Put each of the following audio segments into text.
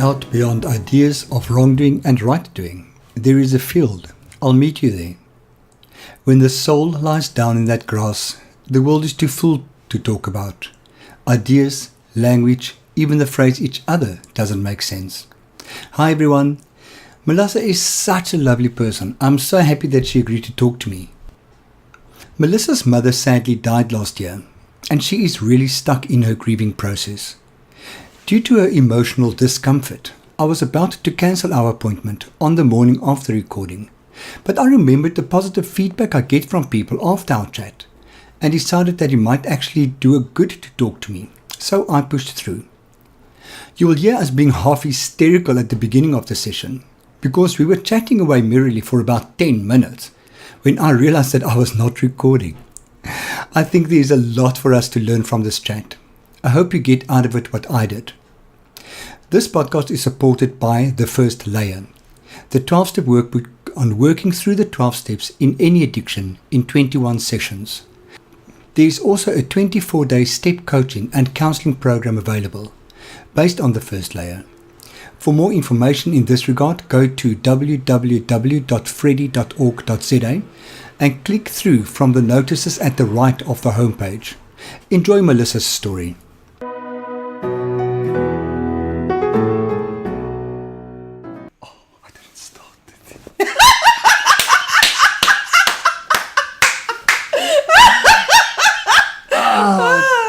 out beyond ideas of wrongdoing and right doing, there is a field. I'll meet you there. When the soul lies down in that grass, the world is too full to talk about. Ideas, language, even the phrase each other doesn't make sense. Hi everyone. Melissa is such a lovely person. I'm so happy that she agreed to talk to me. Melissa's mother sadly died last year, and she is really stuck in her grieving process. Due to her emotional discomfort, I was about to cancel our appointment on the morning of the recording, but I remembered the positive feedback I get from people after our chat, and decided that it might actually do a good to talk to me, so I pushed through. You will hear us being half hysterical at the beginning of the session, because we were chatting away merrily for about 10 minutes, when I realized that I was not recording. I think there is a lot for us to learn from this chat. I hope you get out of it what I did. This podcast is supported by The First Layer, the 12-step workbook on working through the 12 steps in any addiction in 21 sessions. There is also a 24-day step coaching and counseling program available, based on The First Layer. For more information in this regard, go to www.freddy.org.za and click through from the notices at the right of the homepage. Enjoy Melissa's story.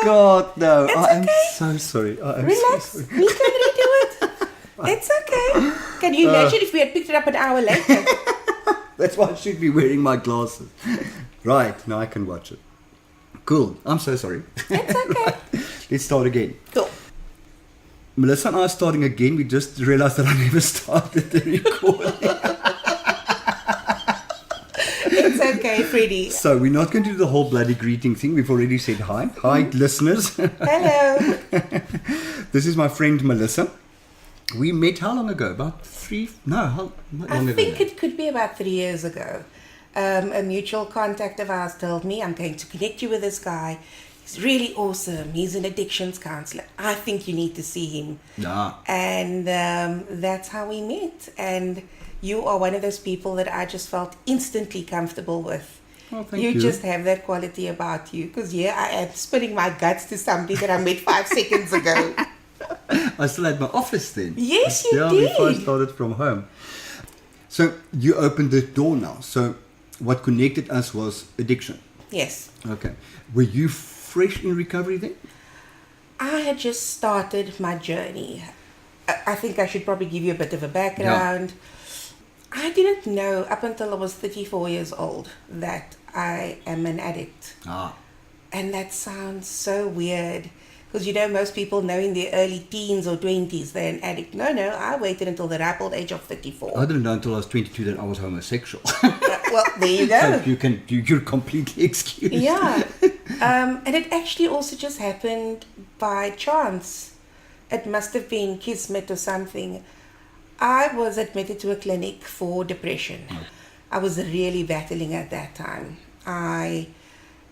God, no. It's I am okay. so sorry. I am Relax. so sorry. We can redo it. It's okay. Can you imagine if we had picked it up an hour later? That's why I should be wearing my glasses. Right, now I can watch it. Cool. I'm so sorry. It's okay. Right, let's start again. Cool. Melissa and I are starting again. We just realized that I never started the recording. It's okay, Freddie. So we're not going to do the whole bloody greeting thing. We've already said hi. Hi, listeners. Hello. This is my friend Melissa. We met how long ago? About three? No, how long ago? I think it could be about 3 years ago. A mutual contact of ours told me, I'm going to connect you with this guy. He's really awesome. He's an addictions counselor. I think you need to see him. Yeah. And that's how we met. And you are one of those people that I just felt instantly comfortable with. Oh, thank you. You just have that quality about you. Because, yeah, I am spilling my guts to somebody that I met 5 seconds ago. I still had my office then. Yes, you did. Yeah, before I started from home. So you opened the door now. So what connected us was addiction. Yes. Okay. Were you fresh in recovery then? I had just started my journey. I think I should probably give you a bit of a background. Yeah. I didn't know up until I was 34 years old that I am an addict. And that sounds so weird. Because, you know, most people know in their early teens or 20s they're an addict. No, I waited until the ripe old age of 34. I didn't know until I was 22 that I was homosexual. Well, there you go. So you're completely excused. Yeah. And it actually also just happened by chance. It must have been kismet or something. I was admitted to a clinic for depression. I was really battling at that time. I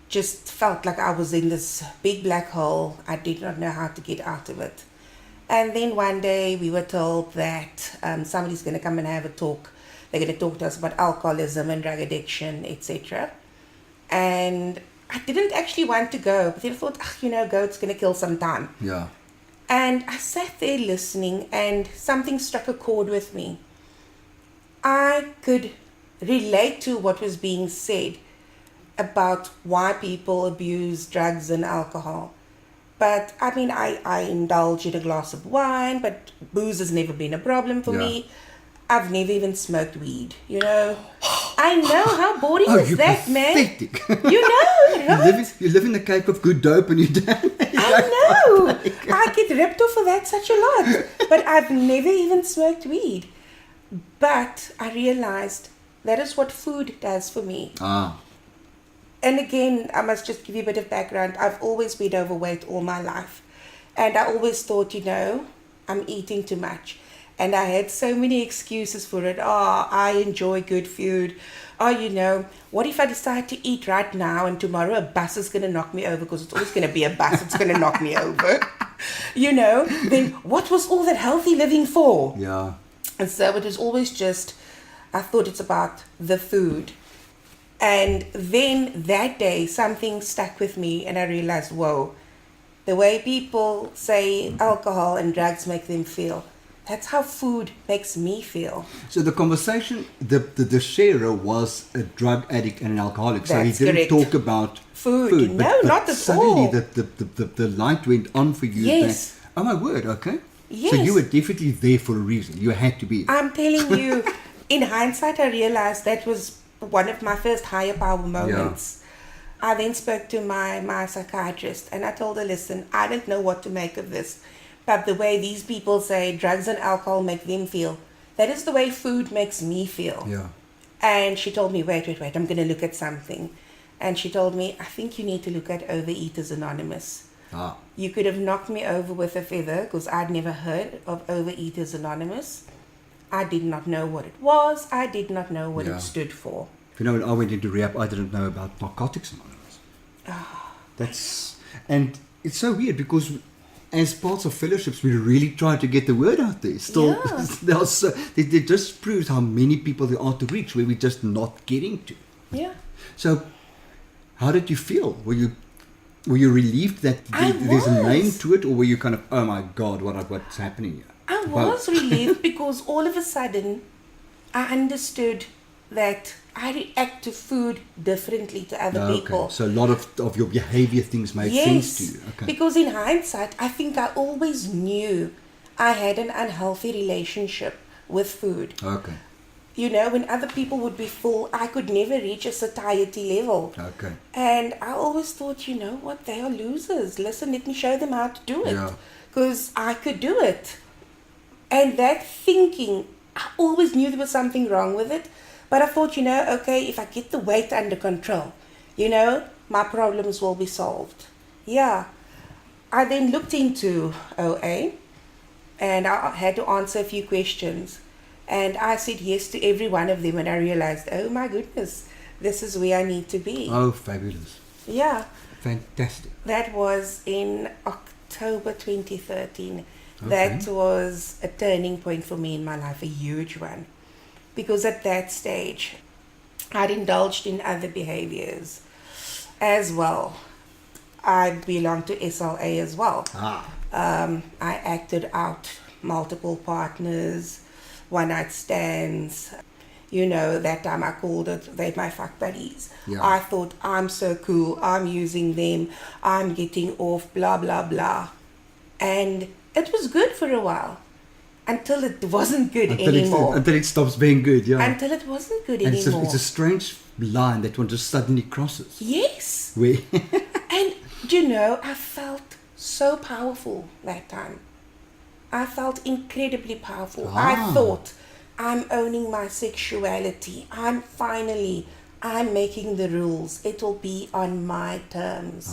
just felt like I was in this big black hole. I did not know how to get out of it. And then one day we were told that somebody's going to come and have a talk. They're going to talk to us about alcoholism and drug addiction, etc. And I didn't actually want to go, but then I thought, go, it's going to kill some time. Yeah. And I sat there listening and something struck a chord with me. I could relate to what was being said about why people abuse drugs and alcohol. But I mean, I indulge in a glass of wine, but booze has never been a problem for me. I've never even smoked weed, you know. I know, how boring is that, pathetic. Man? You know, right? You live in the Cape of good dope and you don't. I know. I get ripped off for that such a lot. But I've never even smoked weed. But I realized that is what food does for me. And again, I must just give you a bit of background. I've always been overweight all my life. And I always thought, I'm eating too much. And I had so many excuses for it. I enjoy good food. What if I decide to eat right now and tomorrow a bus is going to knock me over? Because it's always going to be a bus. It's going to knock me over. then what was all that healthy living for? Yeah. And so it was always just, I thought it's about the food. And then that day, something stuck with me, and I realized, whoa, the way people say alcohol and drugs make them feel, that's how food makes me feel. So the conversation, the sharer was a drug addict and an alcoholic. So That's he didn't correct. talk about Food. No, but not at suddenly all. the light went on for you. Yes. That, oh my word, okay. Yes. So you were definitely there for a reason. You had to be. I'm telling you, in hindsight, I realized that was one of my first higher power moments. Yeah. I then spoke to my psychiatrist, and I told her, listen, I don't know what to make of this, but the way these people say drugs and alcohol make them feel, that is the way food makes me feel. Yeah. And she told me, wait, I'm going to look at something. And she told me, I think you need to look at Overeaters Anonymous. Ah. You could have knocked me over with a feather, because I'd never heard of Overeaters Anonymous. I did not know what it was. I did not know what it stood for. You know, when I went into rehab, I didn't know about Narcotics Anonymous. And it's so weird because as parts of fellowships, we really try to get the word out there. Still, they just proves how many people there are to reach where we're just not getting to. Yeah. So, how did you feel? Were you relieved that there's a name to it, or were you kind of, oh my God, what's happening here? I was relieved because all of a sudden I understood that I react to food differently to other people. So a lot of your behavior things made sense to you. Okay. Because in hindsight, I think I always knew I had an unhealthy relationship with food. Okay. When other people would be full, I could never reach a satiety level. Okay. And I always thought, you know what, they are losers. Listen, let me show them how to do it. Because I could do it. And that thinking, I always knew there was something wrong with it. But I thought, okay, if I get the weight under control, my problems will be solved. Yeah. I then looked into OA, and I had to answer a few questions. And I said yes to every one of them, and I realized, oh my goodness, this is where I need to be. Oh, fabulous. Yeah. Fantastic. That was in October 2013. Okay. That was a turning point for me in my life, a huge one. Because at that stage, I'd indulged in other behaviors as well. I belonged to SLA as well. I acted out multiple partners, one-night stands. That time I called it, they're my fuck buddies. Yeah. I thought, I'm so cool, I'm using them, I'm getting off, blah, blah, blah. And it was good for a while. Until it wasn't good anymore. Until it stops being good, yeah. Until it wasn't good and anymore. It's a strange line that one just suddenly crosses. Yes. And, I felt so powerful that time. I felt incredibly powerful. I thought, I'm owning my sexuality. I'm making the rules. It'll be on my terms.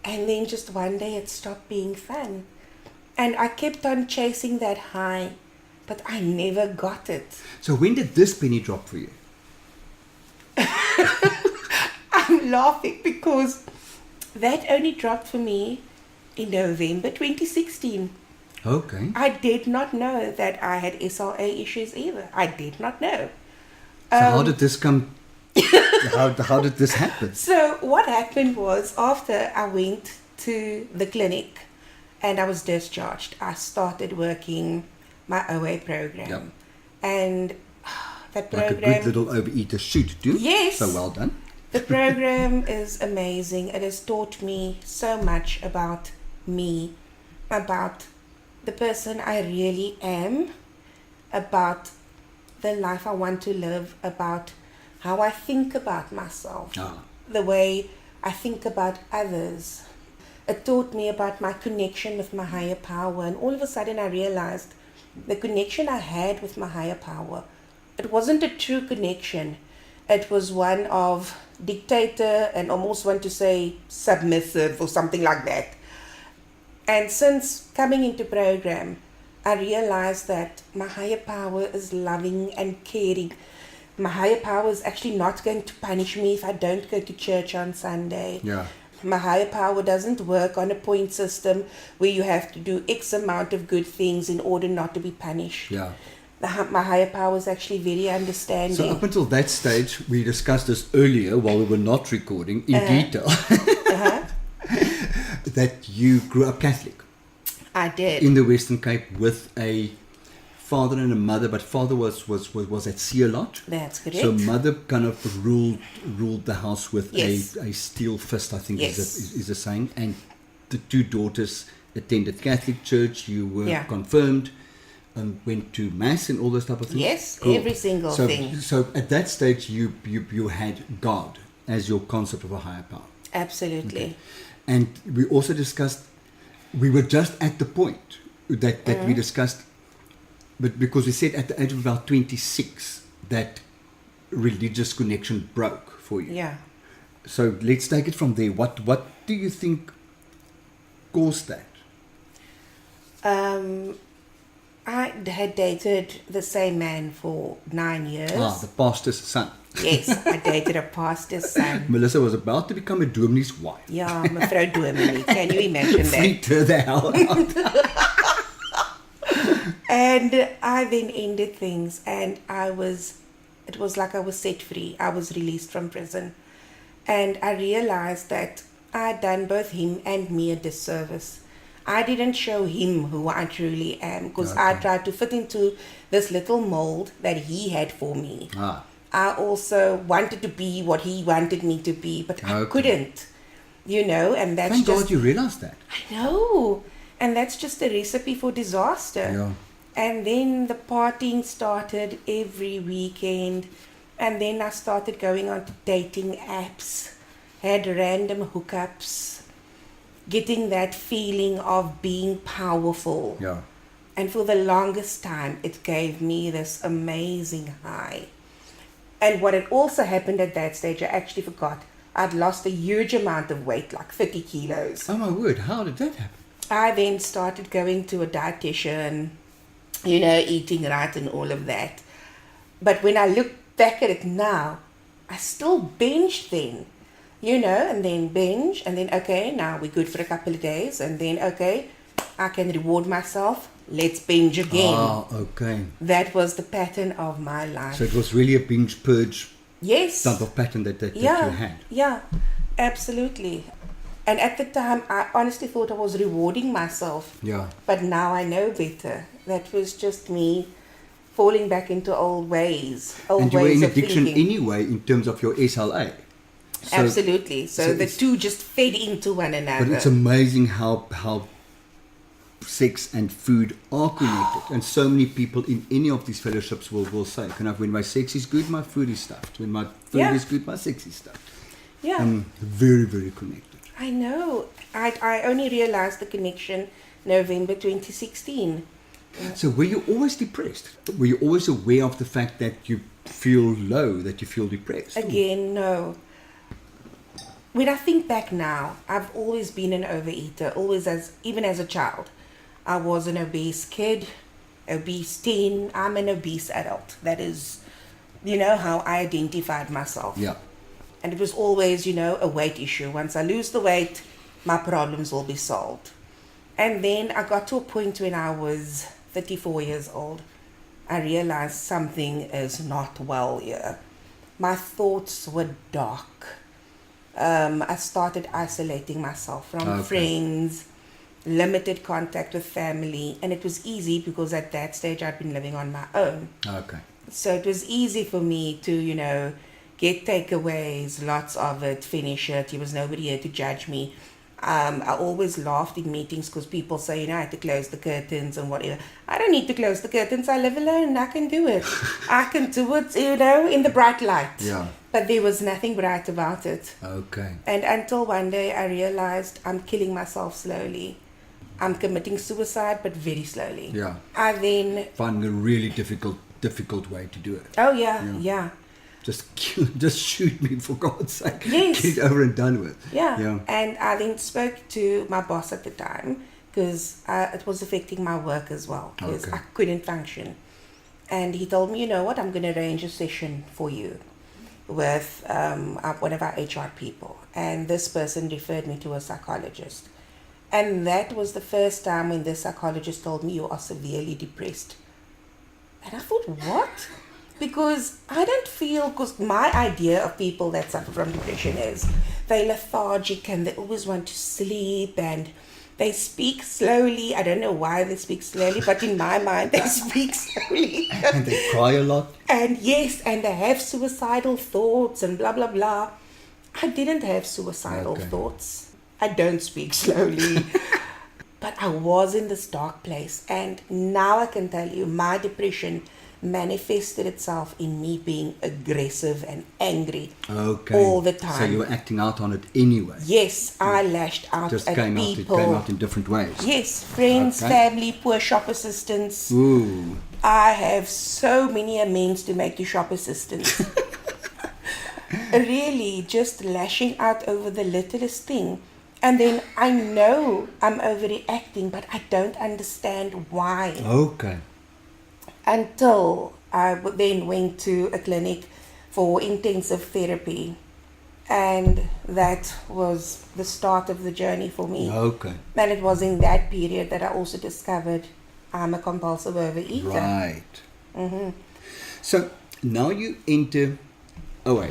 And then just one day it stopped being fun. And I kept on chasing that high, but I never got it. So when did this penny drop for you? I'm laughing because that only dropped for me in November 2016. Okay. I did not know that I had SLA issues either. I did not know. So how did this come? how did this happen? So what happened was after I went to the clinic, and I was discharged, I started working my OA program. Yep. And that program... Like a good little overeater should do. Yes. So well done. The program is amazing. It has taught me so much about me, about the person I really am, about the life I want to live, about how I think about myself, the way I think about others. It taught me about my connection with my higher power, and all of a sudden I realized the connection I had with my higher power, it wasn't a true connection. It was one of dictator and almost want to say submissive or something like that. And since coming into program, I realized that my higher power is loving and caring. My higher power is actually not going to punish me if I don't go to church on Sunday. Yeah. My higher power doesn't work on a point system where you have to do X amount of good things in order not to be punished. Yeah. My higher power is actually very understanding. So up until that stage, we discussed this earlier while we were not recording in detail, that you grew up Catholic. I did. In the Western Cape with a father and a mother, but father was at sea a lot. That's correct. So mother kind of ruled the house with Yes. a steel fist, I think Yes. is a saying. And the two daughters attended Catholic church. You were Yeah. confirmed and went to mass and all those type of things. Yes, Cool. every single So- thing. So at that stage, you had God as your concept of a higher power. Absolutely. And we also discussed, we were just at the point that we discussed, but because we said at the age of about 26 that religious connection broke for you. Yeah. So let's take it from there. What do you think caused that? I had dated the same man for 9 years. The pastor's son. Yes, I dated a pastor's son. Melissa was about to become a dominee's wife. Yeah, mevrou Dominee. Can you imagine that? Freaked her the hell out. And I then ended things, and it was like I was set free. I was released from prison. And I realized that I had done both him and me a disservice. I didn't show him who I truly am, because I tried to fit into this little mold that he had for me. I also wanted to be what he wanted me to be, but I couldn't, and that's Thank just... God you realized that. I know, and that's just a recipe for disaster. Yeah. And then the partying started every weekend, and then I started going on to dating apps, had random hookups, getting that feeling of being powerful. Yeah. And for the longest time, it gave me this amazing high. And what had also happened at that stage, I actually forgot. I'd lost a huge amount of weight, like 30 kilos. Oh my word, how did that happen? I then started going to a dietitian, eating right and all of that. But when I look back at it now, I still binged then, and then binge, and then, okay, now we're good for a couple of days, and then, okay, I can reward myself. Let's binge again. Okay. That was the pattern of my life. So it was really a binge purge Yes. type of pattern that you had. Yeah, absolutely. And at the time, I honestly thought I was rewarding myself. Yeah. But now I know better. That was just me falling back into old ways, old And you were ways in of addiction thinking. anyway in terms of your SLA. So- Absolutely. So the it's- two just fed into one another. But it's amazing how sex and food are connected. And so many people in any of these fellowships will say, when my sex is good, my food is stuffed. When my food Yeah. is good, my sex is stuffed. Yeah. Very, very connected. I know. I only realized the connection November 2016. So were you always depressed? Were you always aware of the fact that you feel low, that you feel depressed? Again, no. When I think back now, I've always been an overeater, even as a child. I was an obese kid, obese teen. I'm an obese adult. That is, how I identified myself. Yeah. And it was always, a weight issue. Once I lose the weight, my problems will be solved. And then I got to a point when I was 34 years old. I realized something is not well here. My thoughts were dark. I started isolating myself from friends, limited contact with family, and it was easy because at that stage I'd been living on my own. Okay. So it was easy for me to, get takeaways, lots of it, finish it. There was nobody here to judge me. I always laughed in meetings because people say, I have to close the curtains and whatever. I don't need to close the curtains. I live alone. I can do it. I can do it, in the bright light. Yeah. But there was nothing bright about it. Okay. And until one day I realized I'm killing myself slowly. I'm committing suicide, but very slowly. Yeah. I then... Finding a really difficult way to do it. Oh, yeah. Just shoot me, for God's sake. Yes. Get it over and done with. Yeah. And I then spoke to my boss at the time because it was affecting my work as well because I couldn't function. And he told me, you know what, I'm going to arrange a session for you with one of our HR people. and this person referred me to a psychologist. And that was the first time when the psychologist told me you are severely depressed. And I thought, what? Because I don't feel, because my idea of people that suffer from depression is they're lethargic and they always want to sleep and they speak slowly. I don't know why they speak slowly, but in my mind they speak slowly. And they cry a lot. And yes, and they have suicidal thoughts and blah, blah, blah. I didn't have suicidal thoughts. I don't speak slowly. But I was in this dark place. And now I can tell you, my depression manifested itself in me being aggressive and angry all the time. So you were acting out on it anyway. Yes, I lashed out Just at came people. Out, it came out in different ways. Yes, friends, family, poor shop assistants. Ooh. I have so many amends to make to shop assistants. Really, just lashing out over the littlest thing. And then I know I'm overreacting, but I don't understand why. Okay. Until I then went to a clinic for intensive therapy. And that was the start of the journey for me. Okay. And it was in that period that I also discovered I'm a compulsive overeater. Right. Mm-hmm. So now you enter OA.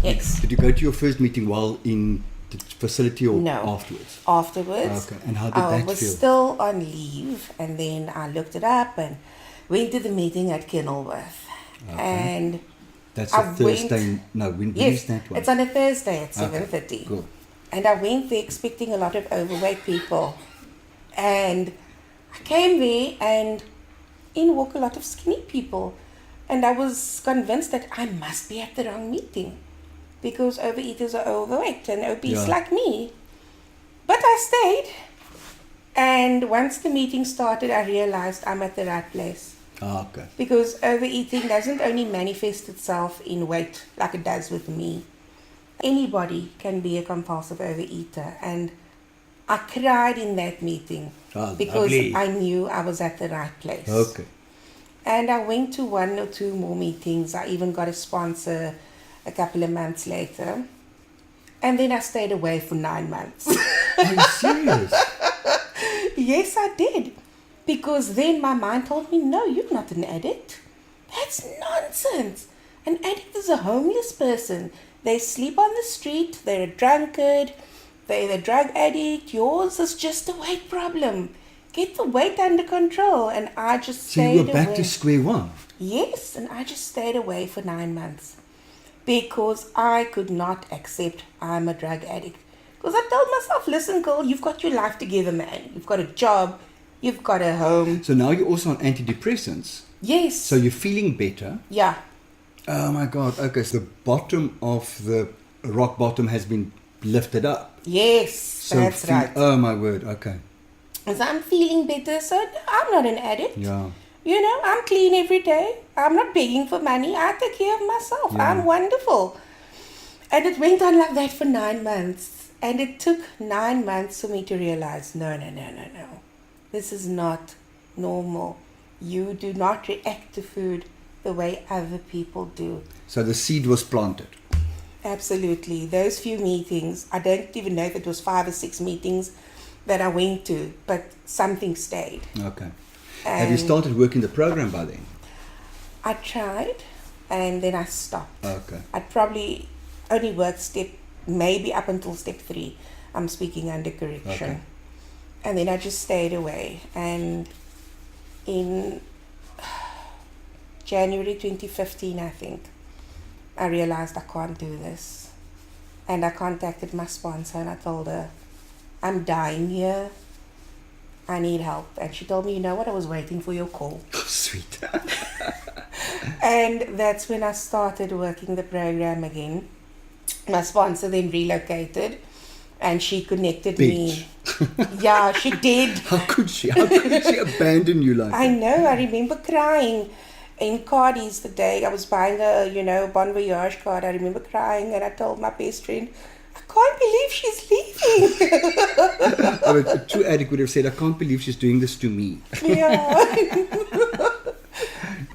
Yes. Did you go to your first meeting while in the facility or afterwards? Afterwards. Okay. And how did that feel? I was still on leave, and then I looked it up and went to the meeting at Kenilworth. Okay. And that's a Thursday. When is that one? It's on a Thursday at 7:30. Cool. And I went there expecting a lot of overweight people. And I came there and in walk a lot of skinny people. And I was convinced that I must be at the wrong meeting because overeaters are overweight and obese like me. But I stayed. And once the meeting started, I realized I'm at the right place. Okay. Because overeating doesn't only manifest itself in weight like it does with me. Anybody can be a compulsive overeater. And I cried in that meeting because I knew I was at the right place. Okay. And I went to 1 or 2 more meetings. I even got a sponsor a couple of months later. And then I stayed away for 9 months. Are you serious? Yes, I did. Because then my mind told me, no, you're not an addict. That's nonsense. An addict is a homeless person. They sleep on the street. They're a drunkard. They're a drug addict. Yours is just a weight problem. Get the weight under control. And I just stayed away. So you were back to square one? Yes, and I just stayed away for 9 months. Because I could not accept I'm a drug addict. Because I told myself, listen, girl, you've got your life together, man. You've got a job. You've got a home. So now you're also on antidepressants? Yes. So you're feeling better? Yeah. Oh my God. Okay, so the bottom of the rock bottom has been lifted up. Yes, So that's right. Oh my word, okay. So I'm feeling better. So I'm not an addict. Yeah. You know, I'm clean every day. I'm not begging for money. I take care of myself. Yeah. I'm wonderful. And it went on like that for 9 months. And it took 9 months for me to realize, no. This is not normal. You do not react to food the way other people do. So the seed was planted. Absolutely. Those few meetings, I don't even know if it was 5 or 6 meetings that I went to, but something stayed. Okay. Have you started working the program by then? I tried and then I stopped. Okay. I'd probably only worked maybe up until step 3. I'm speaking under correction. Okay. And then I just stayed away. And in January 2015, I think, I realized I can't do this. And I contacted my sponsor and I told her, I'm dying here. I need help. And she told me, you know what, I was waiting for your call. Oh, sweet. And that's when I started working the program again. My sponsor then relocated and she connected me. Yeah, she did. How could she abandon you like I that? know. I remember crying in Cardi's the day I was buying a, Bon Voyage card. I remember crying and I told my best friend, I can't believe she's leaving. I mean, a true addict would have said, I can't believe she's doing this to me. Yeah.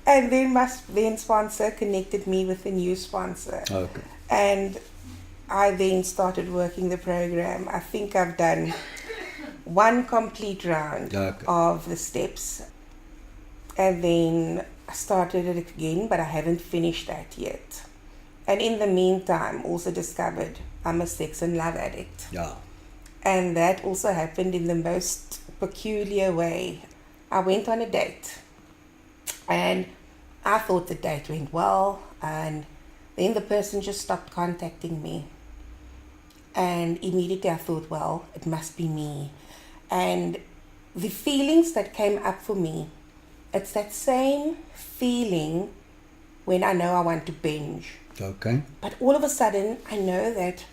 And then my then sponsor connected me with a new sponsor. Okay. And I then started working the program. I think I've done one complete round of the steps. And then I started it again, but I haven't finished that yet. And in the meantime, also discovered I'm a sex and love addict. Yeah. And that also happened in the most peculiar way. I went on a date. And I thought the date went well. And then the person just stopped contacting me. And immediately I thought, well, it must be me. And the feelings that came up for me, it's that same feeling when I know I want to binge. Okay. But all of a sudden, I know that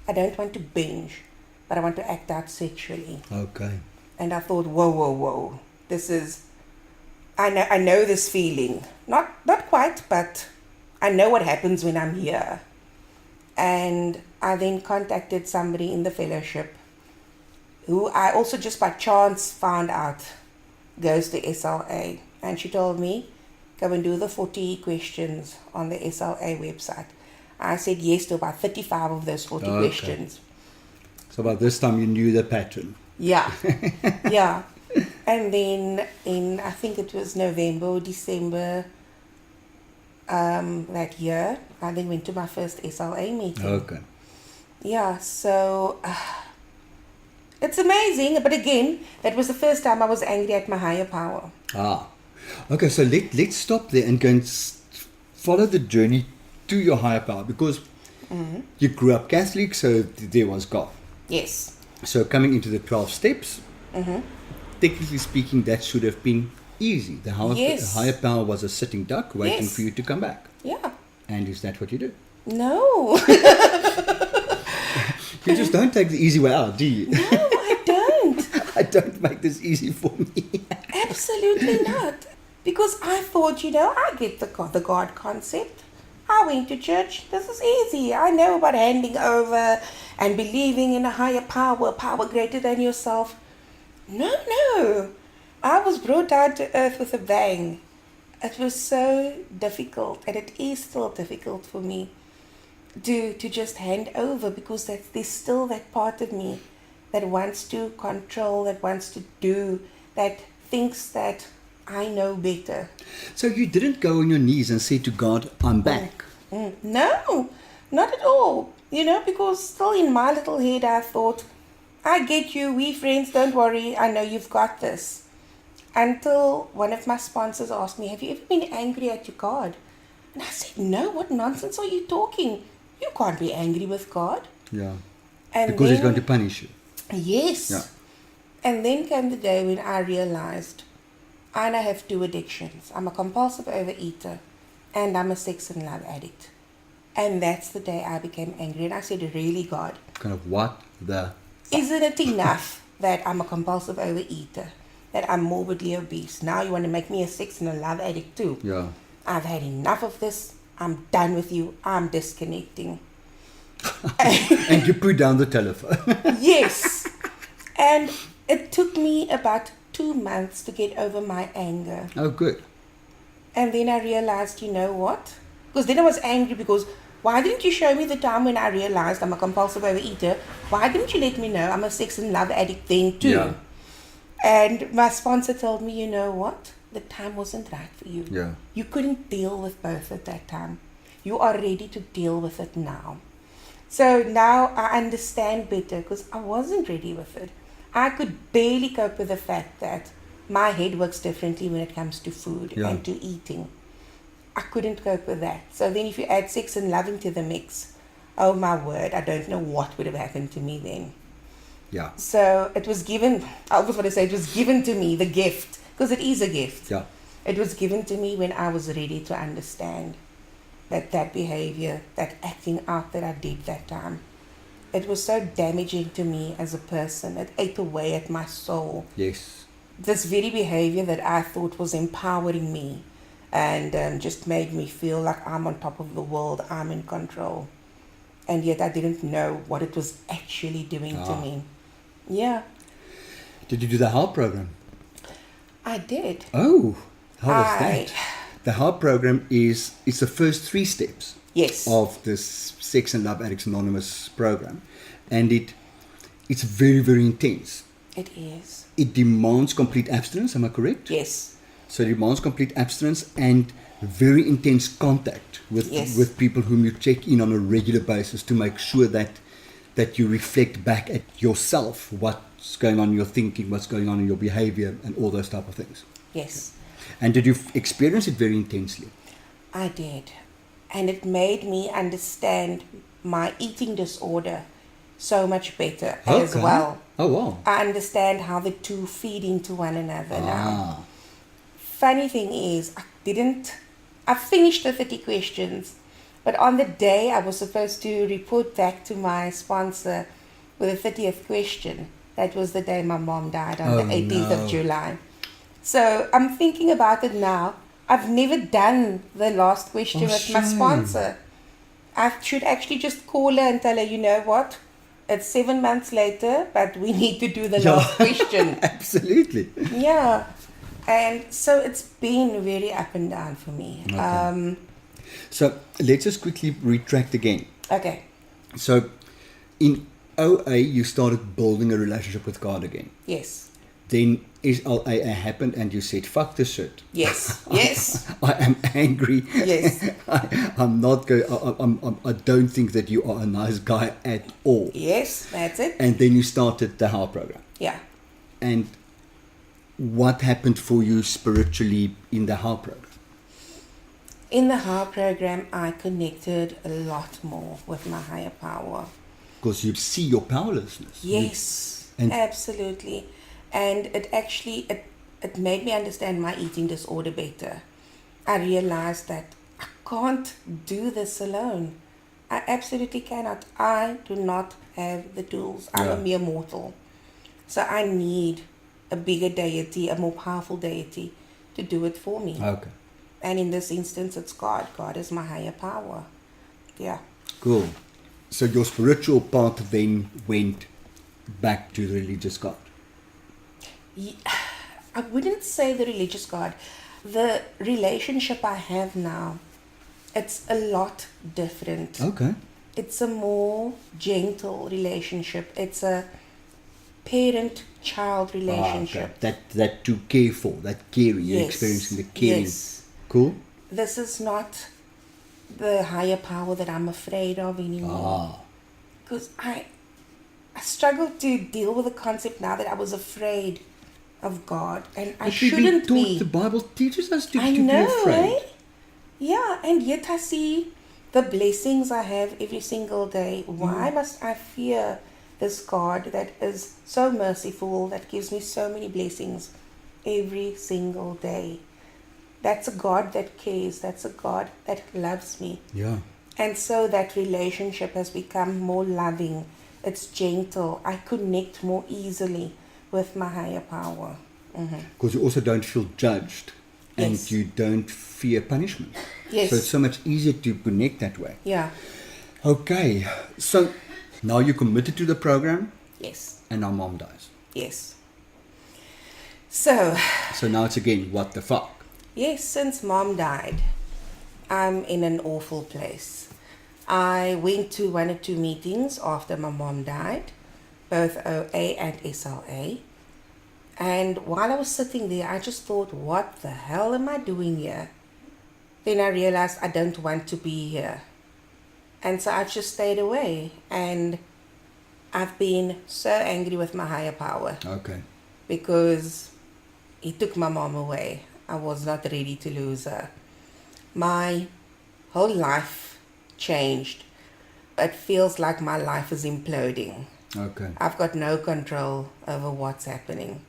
I don't want to binge, but I want to act out sexually. Okay. And I thought, whoa. This is, I know this feeling. Not quite, but I know what happens when I'm here. And I then contacted somebody in the fellowship who I also just by chance found out goes to SLA. And she told me, go and do the 40 questions on the SLA website. I said yes to about 35 of those 40 questions. So by this time you knew the pattern. Yeah. Yeah. And then in, I think it was November or December that year, I then went to my first SLA meeting. Okay. Yeah, so it's amazing. But again, that was the first time I was angry at my higher power. Okay, so let's stop there and go and follow the journey to your higher power, because you grew up Catholic, so there was God. Yes. So coming into the 12 steps, technically speaking, that should have been easy. The higher power was a sitting duck waiting for you to come back. Yeah. And is that what you do? No. You just don't take the easy way out, do you? No, I don't. I don't make this easy for me. Absolutely not. Because I thought, I get the God concept. I went to church. This is easy. I know about handing over and believing in a higher power greater than yourself. No. I was brought down to earth with a bang. It was so difficult, and it is still difficult for me to just hand over, because there's still that part of me that wants to control, that wants to do, that thinks that I know better. So you didn't go on your knees and say to God, I'm back? No, not at all. Because still in my little head I thought, I get you, we friends, don't worry, I know you've got this. Until one of my sponsors asked me, have you ever been angry at your God? And I said, no, what nonsense are you talking? You can't be angry with God. Yeah. And because He's going to punish you. Yes. Yeah. And then came the day when I realized I now have two addictions. I'm a compulsive overeater and I'm a sex and love addict. And that's the day I became angry. And I said, really, God? Kind of what the... Isn't it enough that I'm a compulsive overeater, that I'm morbidly obese? Now you want to make me a sex and a love addict too? Yeah. I've had enough of this. I'm done with you. I'm disconnecting. And you put down the telephone. Yes. And it took me about 2 months to get over my anger. Oh, good. And then I realized, you know what? Because then I was angry because why didn't you show me the time when I realized I'm a compulsive overeater? Why didn't you let me know I'm a sex and love addict then too? Yeah. And my sponsor told me, you know what? The time wasn't right for you. Yeah. You couldn't deal with both at that time. You are ready to deal with it now. So now I understand better, because I wasn't ready with it. I could barely cope with the fact that my head works differently when it comes to food and to eating. I couldn't cope with that. So then if you add sex and loving to the mix, oh my word, I don't know what would have happened to me then. Yeah. So it was given, I always want to say it was given to me, the gift, because it is a gift. Yeah. It was given to me when I was ready to understand that behavior, that acting out that I did that time, it was so damaging to me as a person. It ate away at my soul. Yes. This very behavior that I thought was empowering me and just made me feel like I'm on top of the world, I'm in control. And yet I didn't know what it was actually doing to me. Yeah. Did you do the HELP program? I did. Oh, how was that? The HELP program is the first 3 steps Yes. of this Sex and Love Addicts Anonymous program, and it's very, very intense. It is. It demands complete abstinence, am I correct? Yes. So it demands complete abstinence and very intense contact Yes. with people whom you check in on a regular basis to make sure that you reflect back at yourself, what's going on in your thinking, what's going on in your behavior, and all those type of things. Yes. And did you experience it very intensely? I did. And it made me understand my eating disorder so much better as Okay. well. Oh, wow. I understand how the two feed into one another now. Ah, Funny thing is, I finished the 30 questions, but on the day I was supposed to report back to my sponsor with the 30th question, that was the day my mom died on the 18th no. of July. So I'm thinking about it now. I've never done the last question with my shame. sponsor. I should actually just call her and tell her, you know what? It's 7 months later, but we need to do the last question. Absolutely. Yeah. And so it's been very up and down for me. Okay. So let's just quickly retract again. Okay. So in OA, you started building a relationship with God again. Yes. Then SLAA happened and you said, fuck this shit. Yes. Yes. I am angry. Yes. I'm not going. I don't think that you are a nice guy at all. Yes. That's it. And then you started the HELP program. Yeah. And what happened for you spiritually in the HELP program? In the HELP program, I connected a lot more with my higher power. Because you see your powerlessness. Yes. And- absolutely. And it actually, it made me understand my eating disorder better. I realized that I can't do this alone. I absolutely cannot. I do not have the tools. I'm a Yeah. mere mortal. So I need a bigger deity, a more powerful deity to do it for me. Okay. And in this instance, it's God. God is my higher power. Yeah. Cool. So your spiritual path then went back to the religious God. I wouldn't say the religious God. The relationship I have now, it's a lot different. Okay. It's a more gentle relationship. It's a parent-child relationship. Okay. That to care for, that caring, you're Yes. experiencing the caring. Yes. Cool. This is not the higher power that I'm afraid of anymore. Because I struggle to deal with the concept now that I was afraid of God, and I But we've been shouldn't taught, be. the Bible teaches us to I be know, afraid. eh? Yeah, and yet I see the blessings I have every single day. Why must I fear this God that is so merciful, that gives me so many blessings every single day? That's a God that cares. That's a God that loves me. Yeah. And so that relationship has become more loving. It's gentle. I connect more easily with my higher power. Because you also don't feel judged and Yes. you don't fear punishment. Yes. So it's so much easier to connect that way. Yeah. Okay. So now you're committed to the program Yes. and now mom dies. Yes. So, So now it's again, what the fuck? yes, since mom died, I'm in an awful place. I went to 1 or 2 meetings after my mom died, both OA and SLA. And while I was sitting there, I just thought, what the hell am I doing here? Then I realized I don't want to be here. And so I just stayed away. And I've been so angry with my higher power Okay. because he took my mom away. I was not ready to lose her. My whole life changed. It feels like my life is imploding. Okay. I've got no control over what's happening.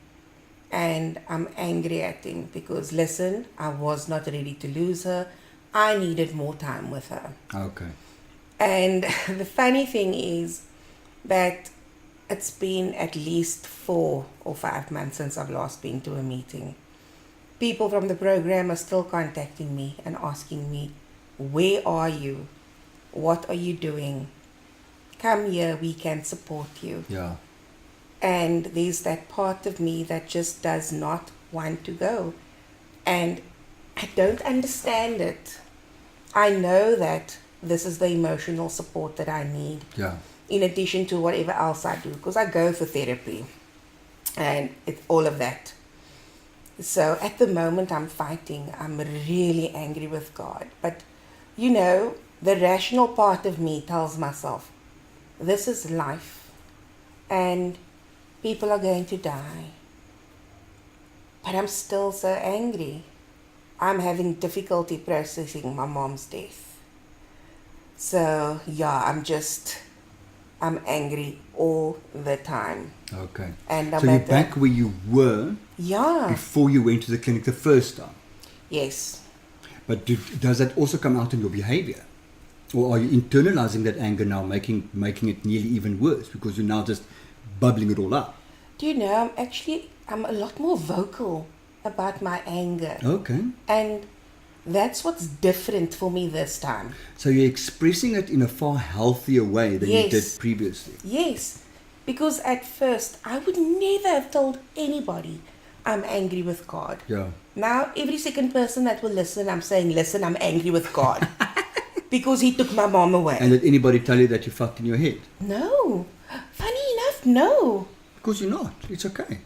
And I'm angry at him because, listen, I was not ready to lose her. I needed more time with her. Okay. And the funny thing is that it's been at least 4 or 5 months since I've last been to a meeting. People from the program are still contacting me and asking me, where are you? What are you doing? Come here, we can support you. Yeah. And there's that part of me that just does not want to go. And I don't understand it. I know that this is the emotional support that I need. Yeah. In addition to whatever else I do, because I go for therapy and all of that. So at the moment I'm fighting. I'm really angry with God. But you know, the rational part of me tells myself, this is life and people are going to die. But I'm still so angry. I'm having difficulty processing my mom's death. So yeah, I'm angry all the time. Okay. And So you're back where you were before you went to the clinic the first time. Yes. But does that also come out in your behavior? Or are you internalizing that anger now, making it nearly even worse because you're now just bubbling it all up? Do you know, I'm a lot more vocal about my anger. Okay. And that's what's different for me this time. So you're expressing it in a far healthier way than you did previously. Yes. Because at first, I would never have told anybody I'm angry with God. Yeah. Now, every second person that will listen, I'm saying, listen, I'm angry with God. Because he took my mom away. And did anybody tell you that you fucked in your head? No. Funny enough, no. Because you're not. It's okay.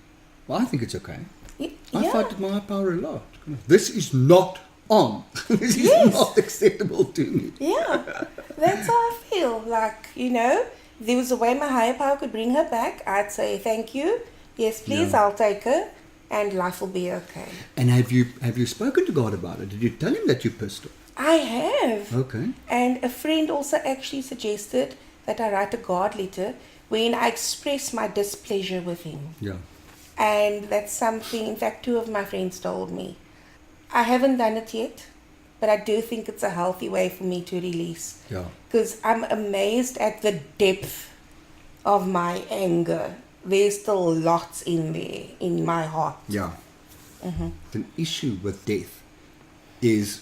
Well, I think it's okay. I Yeah. fight with my higher power a lot. This is not on. This is not acceptable to me. Yeah. That's how I feel. Like, you know, there was a way my higher power could bring her back. I'd say, thank you. Yes, please, I'll take her. And life will be okay. And have you spoken to God about it? Did you tell him that you pissed off? I have. Okay. And a friend also actually suggested that I write a God letter when I express my displeasure with him. Yeah. And that's something, in fact, 2 of my friends told me. I haven't done it yet, but I do think it's a healthy way for me to release. Yeah. Because I'm amazed at the depth of my anger. There's still lots in there, in my heart. Yeah. The issue with death is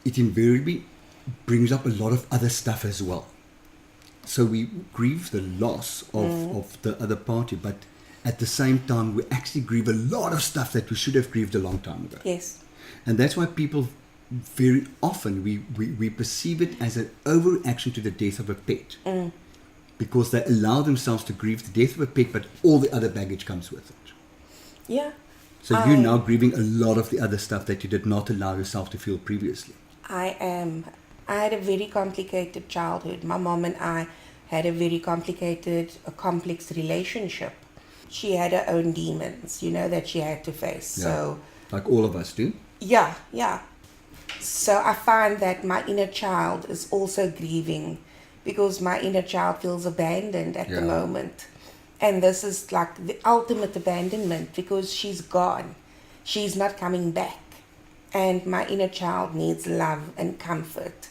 it invariably brings up a lot of other stuff as well. So we grieve the loss of the other party, but at the same time, we actually grieve a lot of stuff that we should have grieved a long time ago. Yes. And that's why people very often, we perceive it as an overreaction to the death of a pet. Because they allow themselves to grieve the death of a pet, but all the other baggage comes with it. Yeah. So you're now grieving a lot of the other stuff that you did not allow yourself to feel previously. I am. I had a very complicated childhood. My mom and I had a very complicated, complex relationship. She had her own demons, you know, that she had to face. Yeah. So, like all of us do. yeah. So I find that my inner child is also grieving because my inner child feels abandoned at the moment. And this is like the ultimate abandonment because she's gone. She's not coming back. And my inner child needs love and comfort.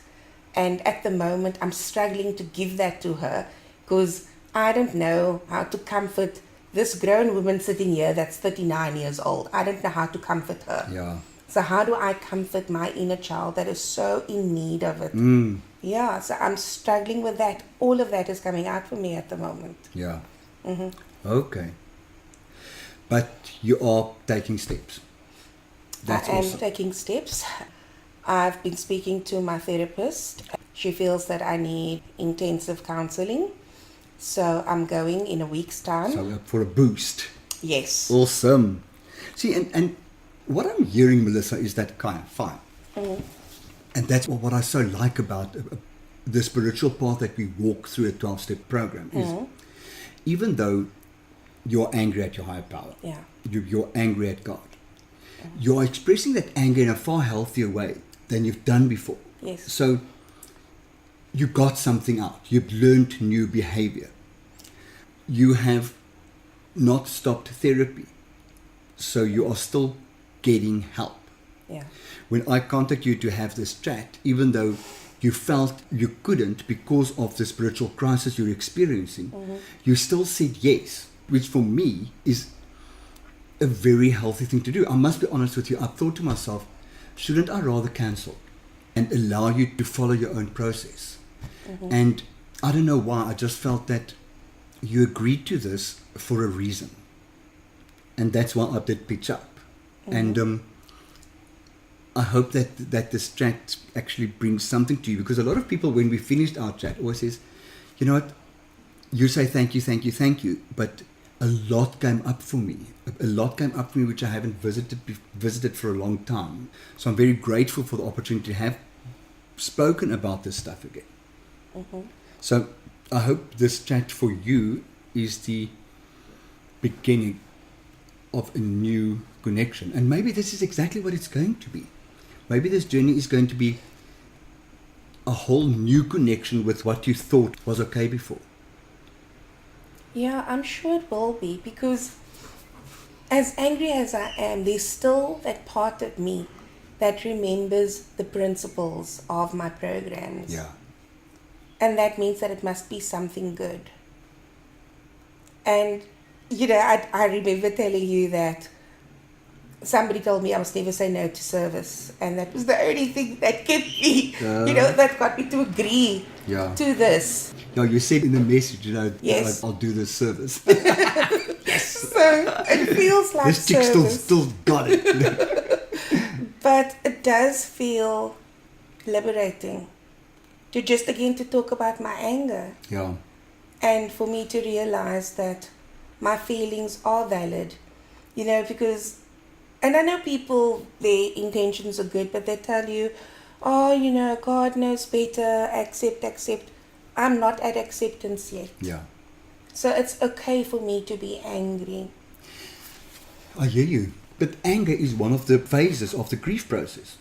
And at the moment, I'm struggling to give that to her because I don't know how to comfort this grown woman sitting here that's 39 years old. I don't know how to comfort her. Yeah. So how do I comfort my inner child that is so in need of it? Yeah, so I'm struggling with that. All of that is coming out for me at the moment. Yeah. Okay. But you are taking steps. That's I am awesome. taking steps. I've been speaking to my therapist. She feels that I need intensive counseling. So I'm going in a week's time. So for a boost. Yes. Awesome. See, and what I'm hearing, Melissa, is that kind of fine. And that's what I so like about the spiritual path that we walk through a 12-step program is even though you're angry at your higher power, you're angry at God, you're expressing that anger in a far healthier way than you've done before. Yes. So you got something out. You've learned new behavior. You have not stopped therapy. So you are still getting help. Yeah. When I contacted you to have this chat, even though you felt you couldn't because of the spiritual crisis you're experiencing, you still said yes, which for me is a very healthy thing to do. I must be honest with you. I thought to myself, shouldn't I rather cancel and allow you to follow your own process? And I don't know why. I just felt that you agreed to this for a reason. And that's why I did pitch up. And I hope that this chat actually brings something to you, because a lot of people, when we finished our chat, always says, you know what, you say thank you, but a lot came up for me. A lot came up for me which I haven't visited for a long time. So I'm very grateful for the opportunity to have spoken about this stuff again. Mm-hmm. So I hope this chat for you is the beginning of a new connection. And maybe this is exactly what it's going to be. Maybe this journey is going to be a whole new connection with what you thought was okay before. Yeah, I'm sure it will be, because as angry as I am, there's still that part of me that remembers the principles of my programs. Yeah. And that means that it must be something good. And, you know, I remember telling you that somebody told me I must never say no to service. And that was the only thing that kept me, that got me to agree to this. No, you said in the message, Yes. I'll do this service. So it feels like this chick still got it. But it does feel liberating to just again to talk about my anger. Yeah. And for me to realize that my feelings are valid, because, and I know people, their intentions are good, but they tell you, oh, God knows better, accept. I'm not at acceptance yet. Yeah. So it's okay for me to be angry. I hear you. But anger is one of the phases of the grief process.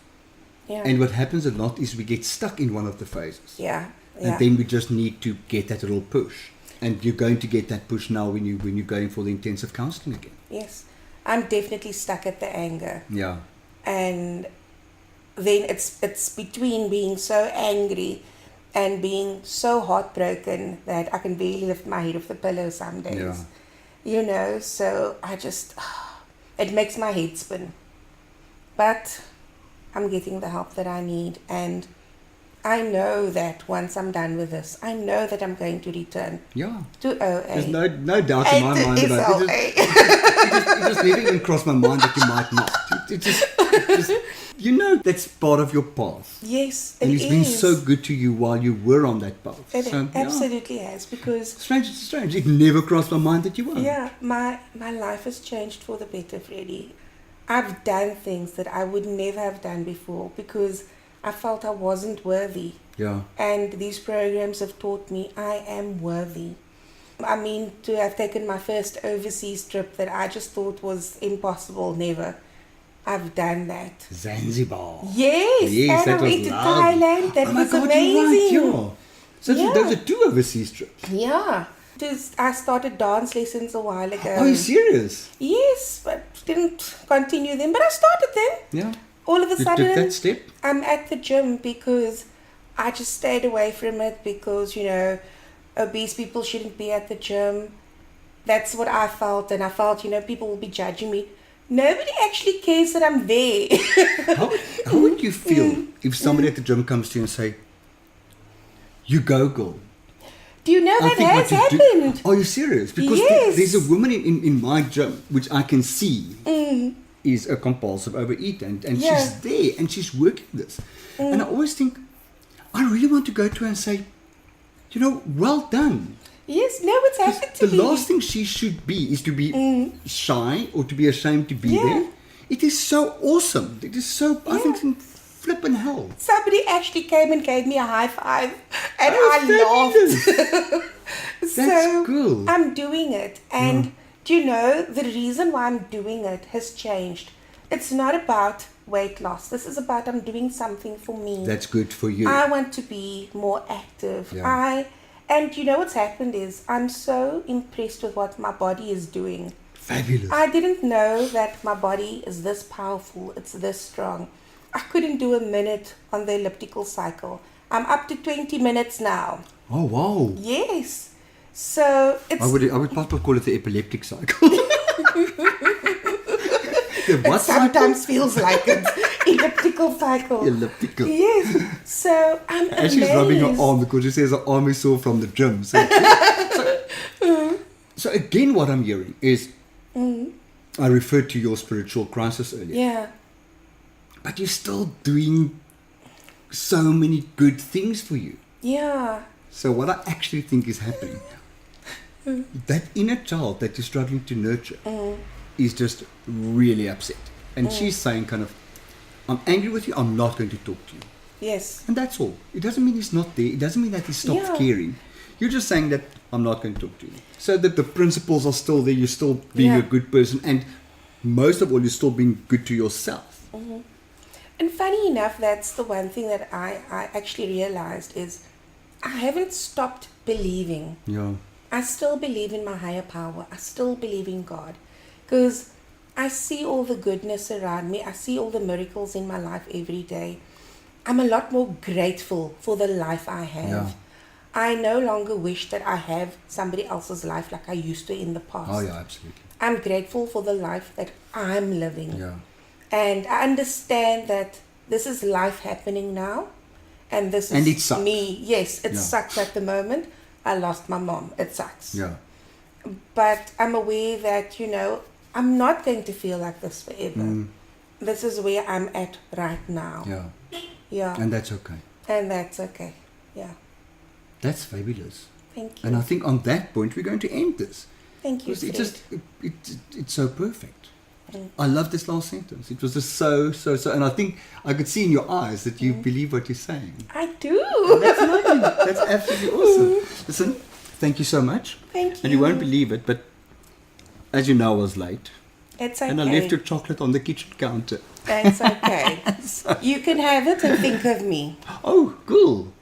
Yeah. And what happens a lot is we get stuck in one of the phases. Yeah. And then we just need to get that little push. And you're going to get that push now when you're going for the intensive counseling again. Yes. I'm definitely stuck at the anger. Yeah. And then it's between being so angry and being so heartbroken that I can barely lift my head off the pillow some days. Yeah. So I just, it makes my head spin. But I'm getting the help that I need, and I know that once I'm done with this, I know that I'm going to return to OA. There's no doubt in my mind about it. It just never even crossed my mind that you might not. It just that's part of your path. Yes, and it's been is. so good to you while you were on that path. It absolutely has, because it's strange. It never crossed my mind that you were. Yeah, my life has changed for the better, Freddie. I've done things that I would never have done before because I felt I wasn't worthy. Yeah. And these programs have taught me I am worthy. I mean, to have taken my first overseas trip that I just thought was impossible, never. I've done that. Zanzibar. Yes, and I went to Thailand. That was amazing. You're right, So those are 2 overseas trips. Yeah. I started dance lessons a while ago. Are you serious? Yes, but didn't continue them. But I started them. Yeah. All of a sudden, took that step? I'm at the gym because I just stayed away from it because, obese people shouldn't be at the gym. That's what I felt. And I felt, people will be judging me. Nobody actually cares that I'm there. How would you feel if somebody at the gym comes to you and say, you go, girl? Do you know that has happened? Are you serious? Because there's a woman in my gym, which I can see is a compulsive overeater. And she's there and she's working this. And I always think, I really want to go to her and say, well done. Yes, no, it's happened to me. The last thing she should be is to be shy or to be ashamed to be there. It is so awesome. It is so, I think, some flippin' hell. Somebody actually came and gave me a high five and I laughed. That's cool. I'm doing it. And do you know, the reason why I'm doing it has changed. It's not about weight loss. This is about I'm doing something for me. That's good for you. I want to be more active. Yeah. And you know what's happened is I'm so impressed with what my body is doing. Fabulous. I didn't know that my body is this powerful. It's this strong. I couldn't do a minute on the elliptical cycle. I'm up to 20 minutes now. Oh, wow. Yes. So it's... I would probably call it the epileptic cycle. It sometimes feels like it. Elliptical cycle. Elliptical. Yes. So I'm amazed. And she's rubbing her arm because she says her arm is sore from the gym. So again, what I'm hearing is, I referred to your spiritual crisis earlier. Yeah. but you're still doing so many good things for you. Yeah. So what I actually think is happening, that inner child that you're struggling to nurture is just really upset. And she's saying kind of, I'm angry with you, I'm not going to talk to you. Yes. And that's all. It doesn't mean he's not there. It doesn't mean that he stopped caring. You're just saying that I'm not going to talk to you. So that the principles are still there, you're still being a good person, and most of all, you're still being good to yourself. And funny enough, that's the one thing that I actually realized is I haven't stopped believing. Yeah. I still believe in my higher power. I still believe in God. Because I see all the goodness around me. I see all the miracles in my life every day. I'm a lot more grateful for the life I have. Yeah. I no longer wish that I have somebody else's life like I used to in the past. Oh, yeah, absolutely. I'm grateful for the life that I'm living. Yeah. And I understand that this is life happening now. And this And it is sucks. me. Yes, it sucks at the moment. I lost my mom. It sucks. Yeah. But I'm aware that, I'm not going to feel like this forever. This is where I'm at right now. Yeah. Yeah. And that's okay. And that's okay. Yeah. That's fabulous. Thank you. And I think on that point, we're going to end this. Thank you, Because Fred. it's so perfect. I love this last sentence. It was just so, and I think I could see in your eyes that you believe what you're saying. I do. That's lovely. That's absolutely awesome. Listen, thank you so much. Thank you. And you won't believe it, but as you know, I was late. It's okay. And I left your chocolate on the kitchen counter. It's okay. You can have it and think of me. Oh, cool.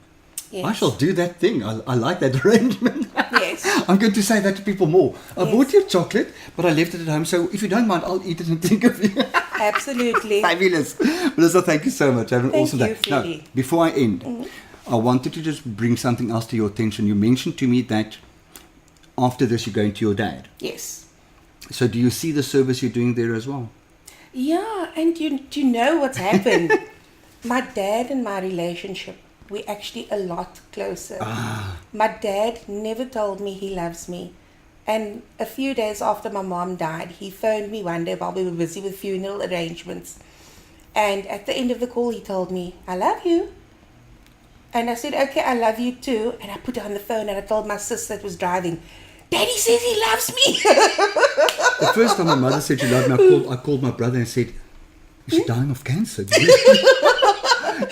Yes. I shall do that thing. I like that arrangement. Yes. I'm going to say that to people more. I Yes. bought your chocolate, but I left it at home. So if you don't mind, I'll eat it and think of you. Absolutely. Fabulous. Melissa, thank you so much. Have an Thank awesome you, day. Now, Freddie. before I end, I wanted to just bring something else to your attention. You mentioned to me that after this, you're going to your dad. Yes. So do you see the service you're doing there as well? Yeah, and do you know what's happened? My dad and my relationship, we're actually a lot closer. My dad never told me he loves me. And a few days after my mom died, he phoned me one day while we were busy with funeral arrangements. And at the end of the call, he told me, I love you. And I said, okay, I love you too. And I put it on the phone and I told my sister that was driving, Daddy says he loves me. The first time my mother said she loved me, I called my brother and said, is she dying of cancer?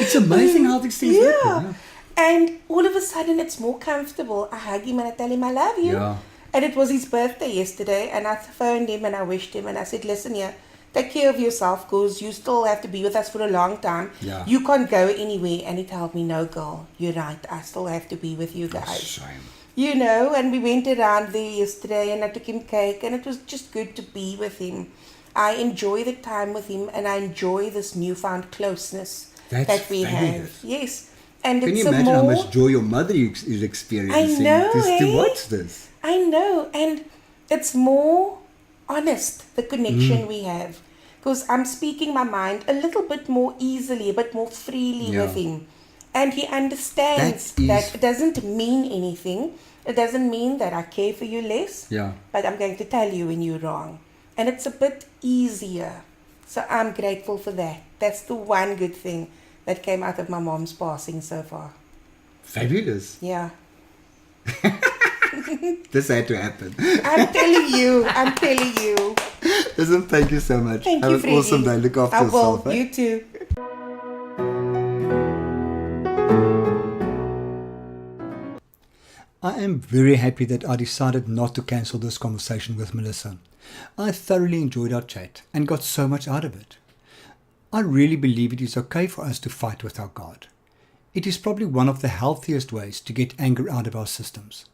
It's amazing how these things happen. Yeah. And all of a sudden, it's more comfortable. I hug him and I tell him I love you. Yeah. And it was his birthday yesterday. And I phoned him and I wished him. And I said, listen here, take care of yourself because you still have to be with us for a long time. Yeah. You can't go anywhere. And he told me, no, girl, you're right. I still have to be with you guys. Shame. And we went around there yesterday and I took him cake. And it was just good to be with him. I enjoy the time with him and I enjoy this newfound closeness that we fabulous. have. Yes. And Can it's you imagine how more, much joy your mother is experiencing I know, to watch this? I know. And it's more honest, the connection we have. Because I'm speaking my mind a little bit more easily, a bit more freely with him. And he understands that it doesn't mean anything. It doesn't mean that I care for you less. Yeah. But I'm going to tell you when you're wrong. And it's a bit easier. So I'm grateful for that. That's the one good thing that came out of my mom's passing so far. Fabulous. Yeah. This had to happen. I'm telling you. I'm telling you. Listen, thank you so much. Thank Have you, an Freddie. awesome day. Look after I yourself. will. Eh? You too. I am very happy that I decided not to cancel this conversation with Melissa. I thoroughly enjoyed our chat and got so much out of it. I really believe it is okay for us to fight with our God. It is probably one of the healthiest ways to get anger out of our systems.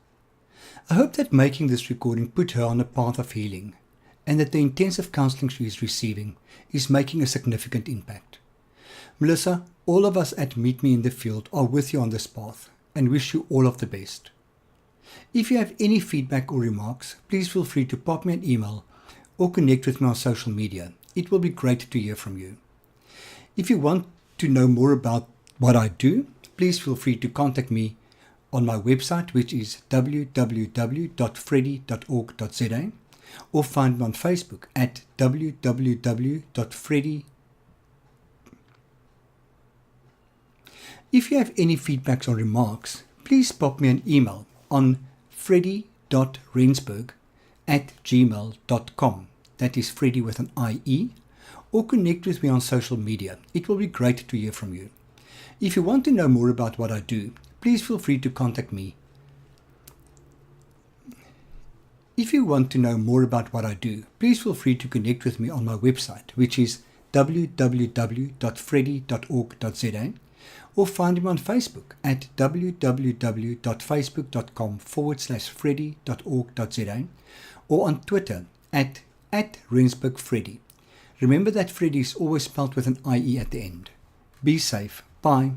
I hope that making this recording put her on a path of healing and that the intensive counseling she is receiving is making a significant impact. Melissa, all of us at Meet Me in the Field are with you on this path and wish you all of the best. If you have any feedback or remarks, please feel free to pop me an email or connect with me on social media. It will be great to hear from you. If you want to know more about what I do, please feel free to contact me on my website, which is www.freddy.org.za, or find me on Facebook at www.freddy. If you have any feedbacks or remarks, please pop me an email on freddy.rensburg@gmail.com. That is Freddy with an IE. Or connect with me on social media. It will be great to hear from you. If you want to know more about what I do, please feel free to contact me. If you want to know more about what I do, please feel free to connect with me on my website, which is www.freddy.org.za, or find him on Facebook at www.facebook.com/freddy.org.za, or on Twitter at @RensburgFreddy. Remember that Freddy is always spelled with an IE at the end. Be safe. Bye.